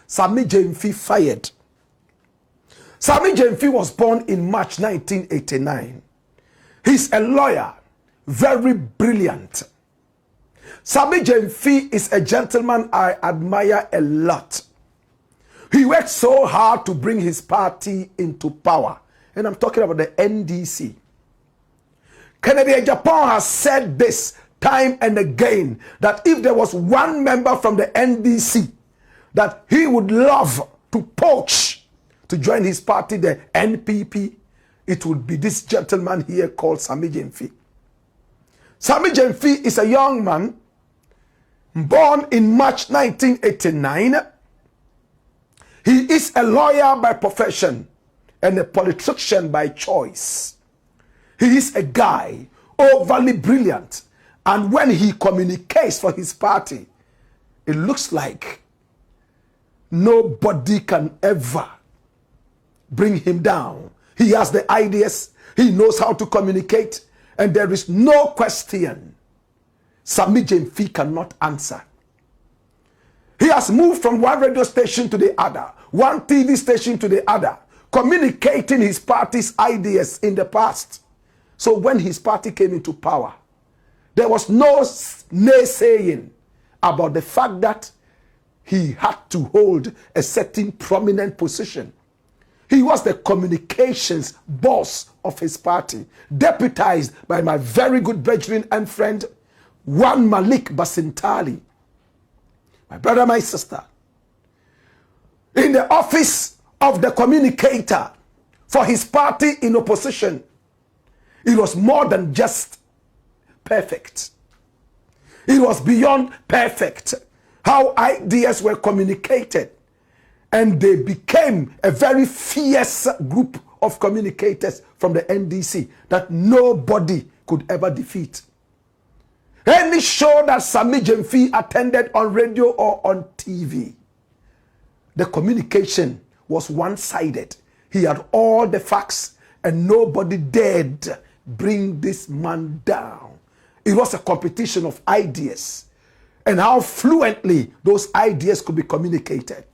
Sammy Gyamfi fired. Sammy Gyamfi was born in March 1989. He's a lawyer, very brilliant. Sammy Gyamfi is a gentleman I admire a lot. He worked so hard to bring his party into power. And I'm talking about the NDC. Kennedy Japan has said this time and again, that if there was one member from the NDC that he would love to poach to join his party, the NPP, it would be this gentleman here called Sammy Gyamfi. Sammy Gyamfi is a young man born in March 1989. He is a lawyer by profession and a politician by choice. He is a guy overly brilliant, and when he communicates for his party, it looks like nobody can ever bring him down. He has the ideas, he knows how to communicate, and there is no question Sammy Gyamfi cannot answer. He has moved from one radio station to the other, one TV station to the other, communicating his party's ideas in the past. So when his party came into power, there was no naysaying about the fact that he had to hold a certain prominent position. He was the communications boss of his party, deputized by my very good brethren and friend, Wan Malik Basintali. My brother, my sister. In the office of the communicator for his party in opposition, it was more than just perfect. It was beyond perfect how ideas were communicated, and they became a very fierce group of communicators from the NDC that nobody could ever defeat. Any show that Sammy Gyamfi attended on radio or on TV, the communication was one-sided. He had all the facts and nobody dared bring this man down. It was a competition of ideas and how fluently those ideas could be communicated.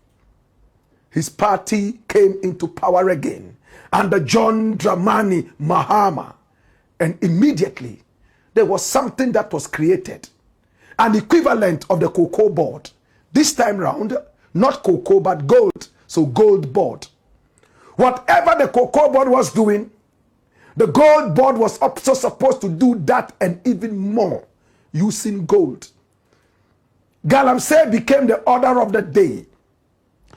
His party came into power again under John Dramani Mahama, and immediately there was something that was created, an equivalent of the cocoa board. This time round, not cocoa but gold, so GoldBod. Whatever the cocoa board was doing, the GoldBod was also supposed to do that and even more using gold. Galamsey became the order of the day.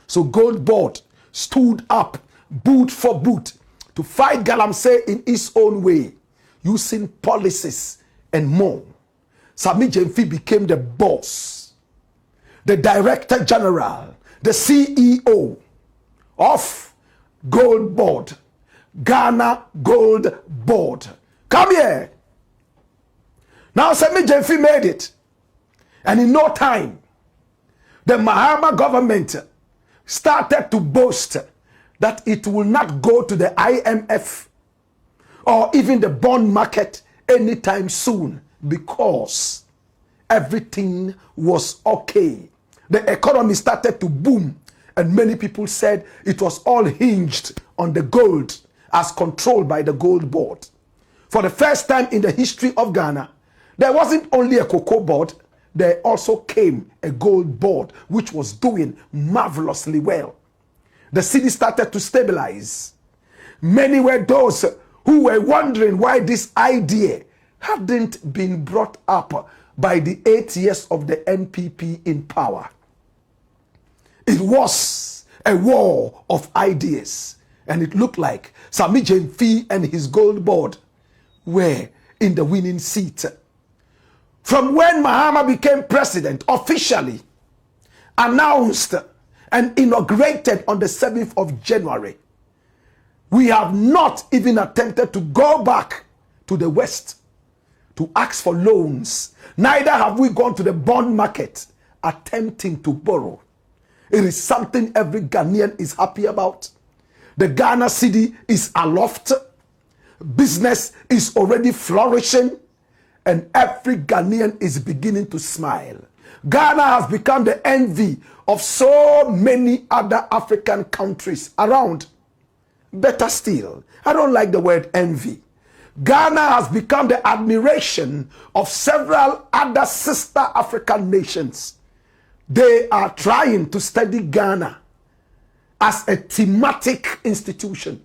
So GoldBod stood up, boot for boot, to fight Galamsey in his own way, using policies and more. Sammy Gyamfi became the boss, the director general, the CEO of GoldBod, Ghana GoldBod. Come here. Now Sammy Gyamfi made it. And in no time, the Mahama government started to boast that it will not go to the IMF or even the bond market anytime soon because everything was okay. The economy started to boom, and many people said it was all hinged on the gold as controlled by the GoldBod. For the first time in the history of Ghana, there wasn't only a cocoa board, there also came a GoldBod which was doing marvelously well. The city started to stabilize. Many were those who were wondering why this idea hadn't been brought up by the 8 years of the NPP in power. It was a war of ideas, and it looked like Sammy Gyamfi and his GoldBod were in the winning seat. From when Mahama became president, officially announced and inaugurated on the 7th of January, we have not even attempted to go back to the West to ask for loans. Neither have we gone to the bond market attempting to borrow. It is something every Ghanaian is happy about. The Ghana city is aloft. Business is already flourishing. And every Ghanaian is beginning to smile. Ghana has become the envy of so many other African countries around. Better still, I don't like the word envy. Ghana has become the admiration of several other sister African nations. They are trying to study Ghana as a thematic institution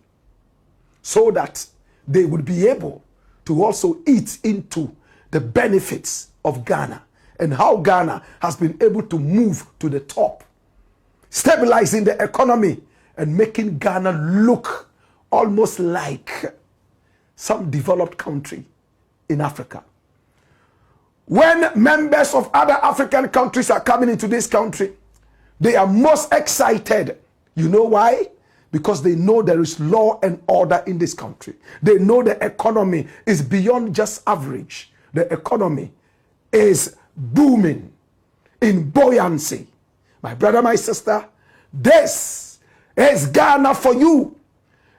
so that they would be able to also eat into the benefits of Ghana and how Ghana has been able to move to the top, stabilizing the economy and making Ghana look almost like some developed country in Africa. When members of other African countries are coming into this country, they are most excited. You know why? Because they know there is law and order in this country. They know the economy is beyond just average. The economy is booming, in buoyancy. My brother, my sister, this is Ghana for you.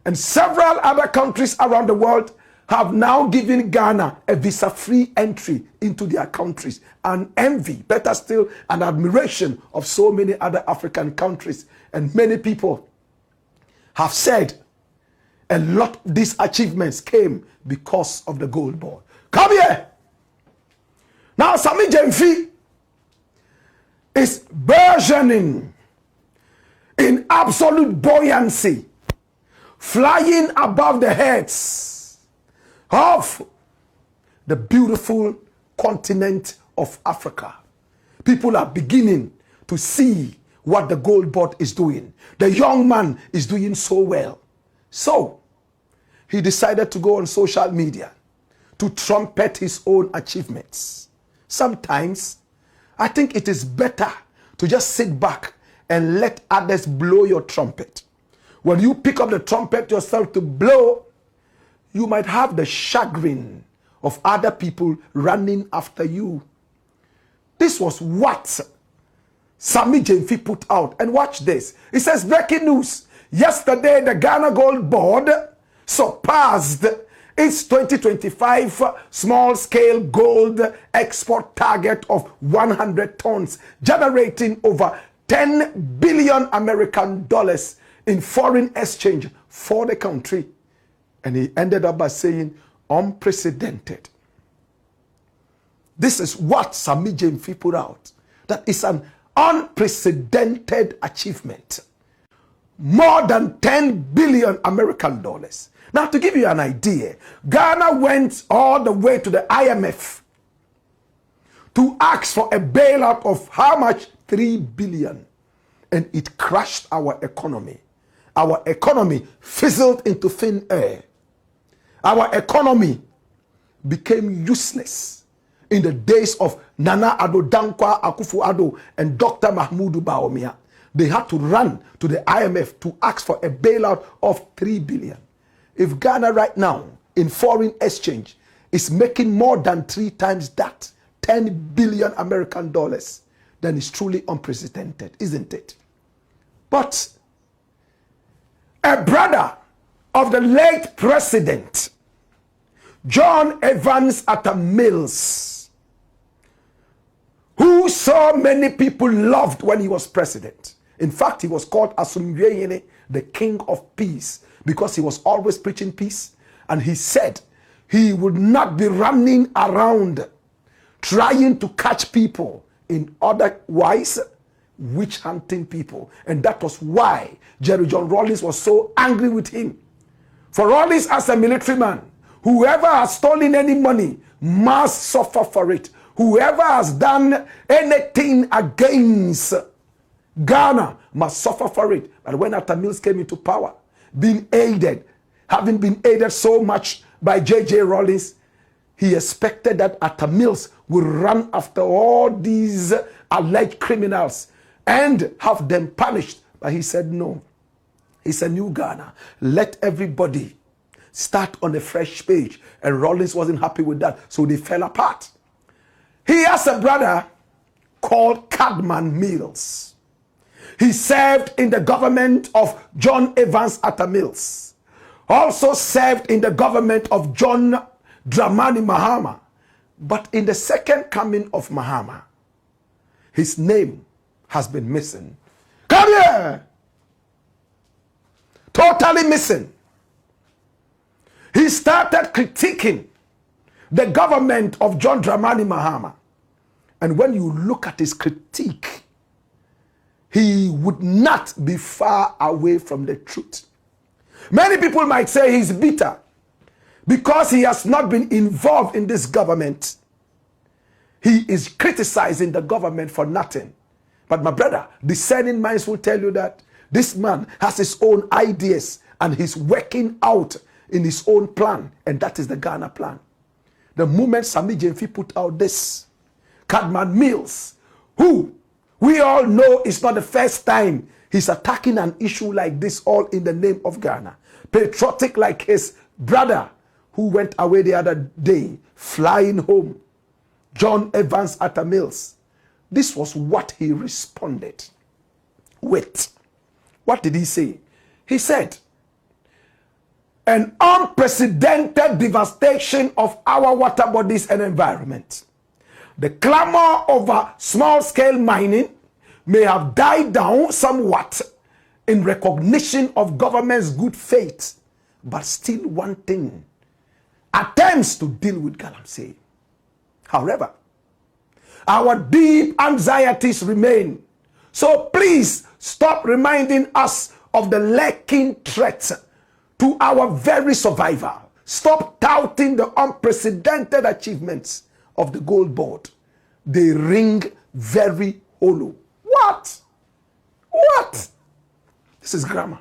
And several other countries around the world have now given Ghana a visa-free entry into their countries. An envy, better still, an admiration of so many other African countries. And many people have said a lot of these achievements came because of the GoldBod. Come here. Now, Sammy Gyamfi is burgeoning in absolute buoyancy, flying above the heads of the beautiful continent of Africa. People are beginning to see what the GoldBod is doing. The young man is doing so well. So, he decided to go on social media to trumpet his own achievements. Sometimes, I think it is better to just sit back and let others blow your trumpet. When you pick up the trumpet yourself to blow, you might have the chagrin of other people running after you. This was what Sammy Gyamfi put out. And watch this. It says, breaking news. Yesterday, the Ghana GoldBod surpassed its 2025 small-scale gold export target of 100 tons, generating over 10 billion American dollars in foreign exchange for the country. And he ended up by saying, unprecedented. This is what Sammy Gyamfi put out. That is an unprecedented achievement. More than 10 billion American dollars. Now, to give you an idea, Ghana went all the way to the IMF to ask for a bailout of how much? 3 billion. And it crashed our economy. Our economy fizzled into thin air. Our economy became useless in the days of Nana Addo Dankwa Akufo-Addo and Dr. Mahmoud Bawumia. They had to run to the IMF to ask for a bailout of 3 billion. If Ghana right now in foreign exchange is making more than 3 times that, 10 billion American dollars, then it's truly unprecedented, isn't it? But a brother of the late president, John Evans Atta Mills, who so many people loved when he was president. In fact, he was called Asumdweyene, the king of peace, because he was always preaching peace. And he said he would not be running around trying to catch people in otherwise witch hunting people. And that was why Jerry John Rawlings was so angry with him. For Rawlings, as a military man, whoever has stolen any money must suffer for it. Whoever has done anything against Ghana must suffer for it. But when Atta Mills came into power, being aided, having been aided so much by J.J. Rawlings, he expected that Atta Mills would run after all these alleged criminals and have them punished. But he said no. It's a new Ghana. Let everybody start on a fresh page. And Rawlings wasn't happy with that, so they fell apart. He has a brother called Cadman Mills. He served in the government of John Evans Atta Mills. Also served in the government of John Dramani Mahama. But in the second coming of Mahama, his name has been missing. Daniel! Totally missing. He started critiquing the government of John Dramani Mahama. And when you look at his critique, he would not be far away from the truth. Many people might say he's bitter because he has not been involved in this government. He is criticizing the government for nothing. But my brother, discerning minds will tell you that this man has his own ideas and he's working out in his own plan, and that is the Ghana plan. The moment Sammy Gyamfi put out this, Cadman Mills, who we all know is not the first time he's attacking an issue like this, all in the name of Ghana. Patriotic like his brother who went away the other day, flying home, John Evans Atta Mills. This was what he responded with. What did he say? He said, an unprecedented devastation of our water bodies and environment. The clamor over small-scale mining may have died down somewhat in recognition of government's good faith, but still one thing, attempts to deal with Galamsey. However, our deep anxieties remain. So please stop reminding us of the lurking threat to our very survival. Stop touting the unprecedented achievements of the GoldBod. They ring very hollow. What? What? This is grammar.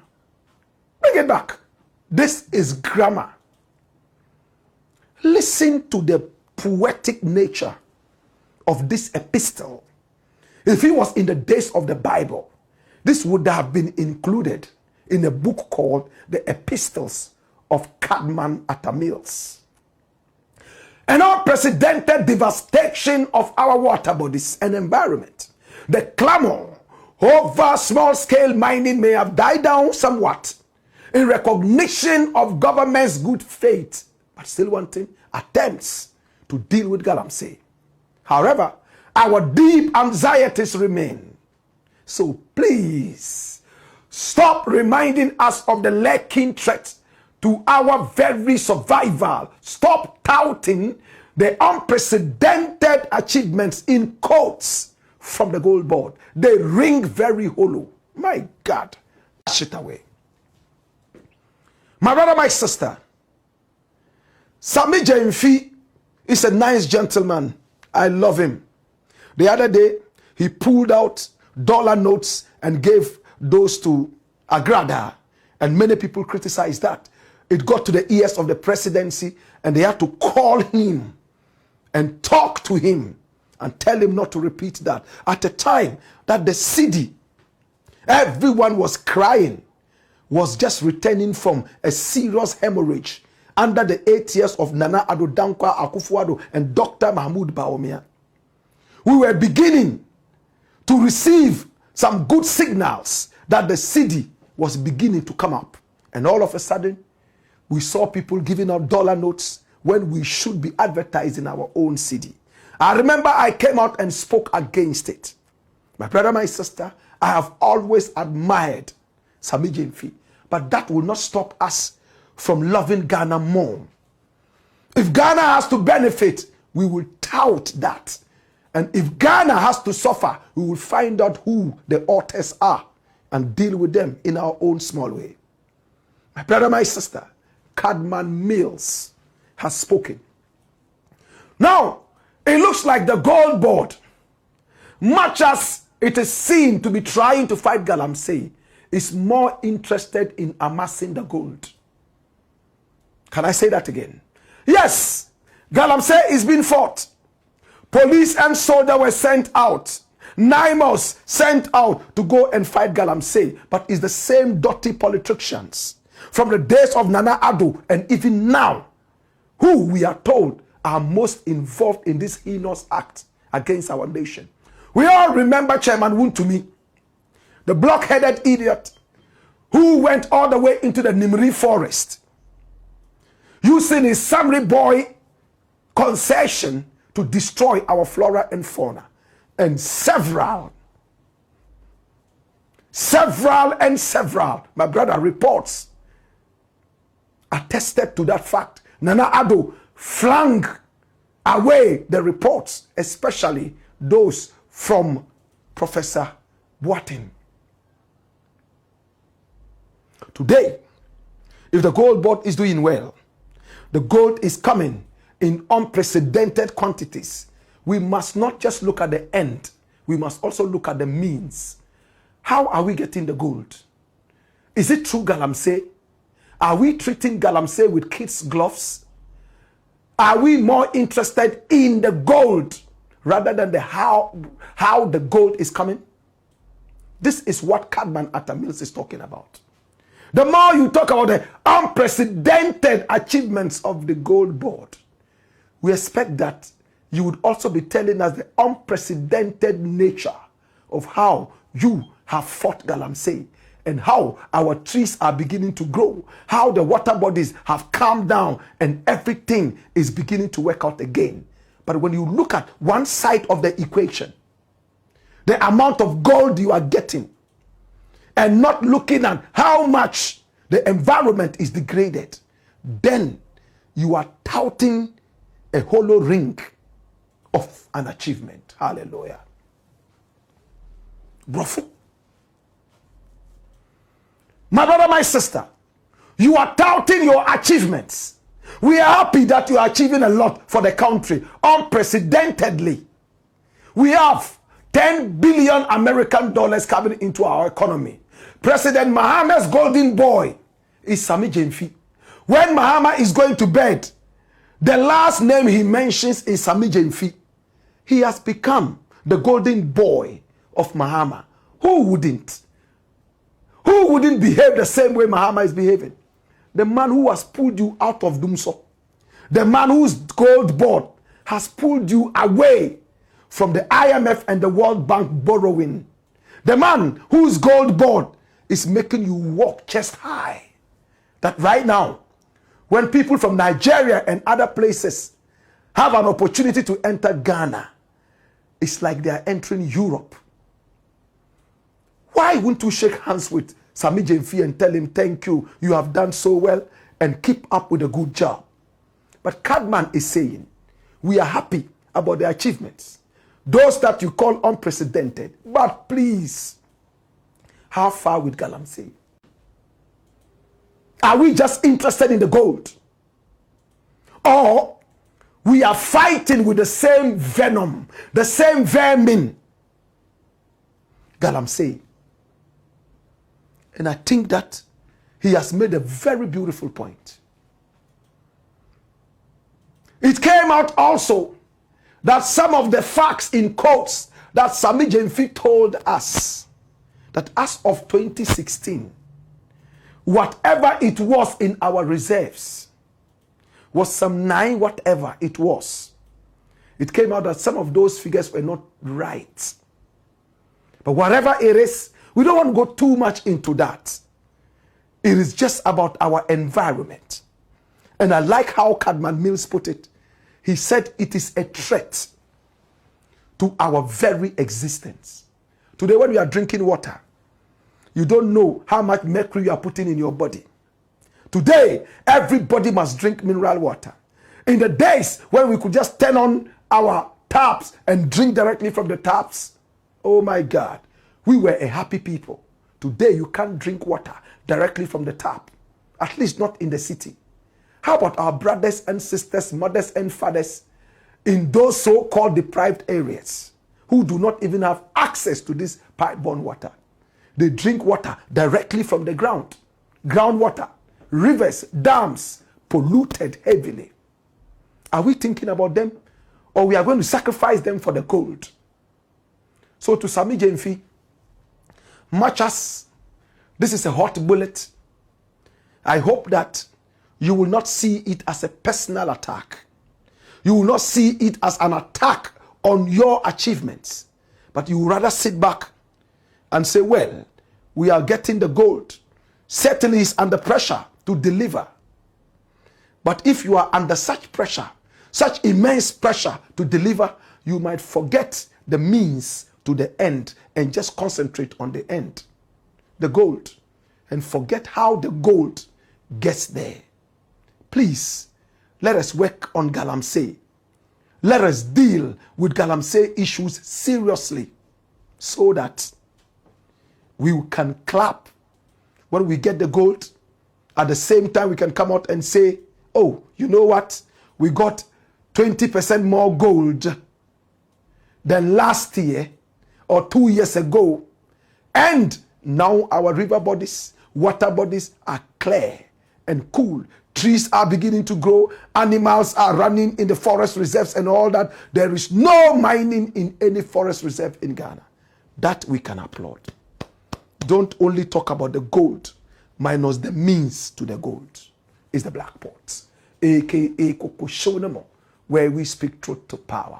Bring it back. This is grammar. Listen to the poetic nature of this epistle. If it was in the days of the Bible, this would have been included in a book called The Epistles of Cadman Atta Mills. An unprecedented devastation of our water bodies and environment. The clamor over small-scale mining may have died down somewhat in recognition of government's good faith, but still wanting attempts to deal with Galamsey. However, our deep anxieties remain. So please, stop reminding us of the lurking threat to our very survival. Stop touting the unprecedented achievements in quotes from the GoldBod. They ring very hollow. My God, dash it away. My brother, my sister, Sammy Gyamfi is a nice gentleman. I love him. The other day, he pulled out dollar notes and gave those to Agrada, and many people criticized that. It got to the ears of the presidency, and they had to call him and talk to him and tell him not to repeat that. At the time that the city, everyone was crying, was just returning from a serious hemorrhage under the 8 years of Nana Addo Dankwa Akufo-Addo and Dr. Mahmoud Bawumia. We were beginning to receive some good signals that the city was beginning to come up. And all of a sudden, we saw people giving out dollar notes when we should be advertising our own city. I remember I came out and spoke against it. My brother, my sister, I have always admired Sammy Gyamfi, but that will not stop us from loving Ghana more. If Ghana has to benefit, we will tout that. And if Ghana has to suffer, we will find out who the authors are and deal with them in our own small way. My brother, my sister, Cadman Mills has spoken. Now, it looks like the GoldBod, much as it is seen to be trying to fight Galamsey, is more interested in amassing the gold. Can I say that again? Yes, Galamsey is being fought. Police and soldiers were sent out. NIMOS sent out to go and fight Galamsey. But it's the same dirty politicians from the days of Nana Addo and even now, who we are told are most involved in this heinous act against our nation. We all remember Chairman Wuntumi, the block-headed idiot who went all the way into the Nimri forest using his Samri boy concession to destroy our flora and fauna. And several Several and several, my brother, reports attested to that fact. Nana Addo flung away the reports, especially those from Professor Boateng. Today, if the GoldBod is doing well, the gold is coming in unprecedented quantities. We must not just look at the end, we must also look at the means. How are we getting the gold? Is it through Galamsey? Are we treating Galamsey with kids' gloves? Are we more interested in the gold rather than the how the gold is coming? This is what Cadman Atta Mills is talking about. The more you talk about the unprecedented achievements of the GoldBod, we expect that you would also be telling us the unprecedented nature of how you have fought Galamsey and how our trees are beginning to grow, how the water bodies have calmed down and everything is beginning to work out again. But when you look at one side of the equation, the amount of gold you are getting, and not looking at how much the environment is degraded, then you are touting a hollow ring of an achievement. Hallelujah. Brofo. My brother, my sister, you are touting your achievements. We are happy that you are achieving a lot for the country, unprecedentedly. We have 10 billion American dollars coming into our economy. President Mahama's golden boy is Sammy Gyamfi. When Mahama is going to bed, the last name he mentions is Sammy Gyamfi. He has become the golden boy of Mahama. Who wouldn't? Who wouldn't behave the same way Mahama is behaving? The man who has pulled you out of Dumso. The man whose GoldBod has pulled you away from the IMF and the World Bank borrowing. The man whose GoldBod is making you walk chest high. That right now, when people from Nigeria and other places have an opportunity to enter Ghana, it's like they are entering Europe. Why wouldn't you shake hands with Sammy Gyamfi and tell him, thank you, you have done so well, and keep up with a good job? But Cadman is saying, we are happy about the achievements, those that you call unprecedented, but please, how far with Galamsey? Are we just interested in the gold? Or we are fighting with the same venom, the same vermin? Galamsey. And I think that he has made a very beautiful point. It came out also that some of the facts in quotes that Sammy Gyamfi told us, that as of 2016, whatever it was in our reserves was some 9 whatever it was. It came out that some of those figures were not right. But whatever it is, we don't want to go too much into that. It is just about our environment. And I like how Cadman Mills put it. He said it is a threat to our very existence. Today when we are drinking water, you don't know how much mercury you are putting in your body. Today, everybody must drink mineral water. In the days when we could just turn on our taps and drink directly from the taps, oh my God, we were a happy people. Today, you can't drink water directly from the tap, at least not in the city. How about our brothers and sisters, mothers and fathers in those so-called deprived areas who do not even have access to this pipe-borne water? They drink water directly from the ground. Groundwater, rivers, dams, polluted heavily. Are we thinking about them? Or we are going to sacrifice them for the gold? So to Sammy Gyamfi, much as this is a hot bullet, I hope that you will not see it as a personal attack. You will not see it as an attack on your achievements. But you will rather sit back and say, well, we are getting the gold. Certainly is under pressure to deliver. But if you are under such pressure, such immense pressure to deliver, you might forget the means to the end and just concentrate on the end. the gold and forget how the gold gets there. Please, let us work on Galamsey. Let us deal with Galamsey issues seriously so that we can clap when we get the gold. At the same time, we can come out and say, oh, you know what? We got 20% more gold than last year or 2 years ago. And now our river bodies, water bodies are clear and cool. Trees are beginning to grow. Animals are running in the forest reserves and all that. There is no mining in any forest reserve in Ghana. That we can applaud. Don't only talk about the gold minus the means to the gold. It's the Blakk Pot, aka Koko Shonemo, where we speak truth to power.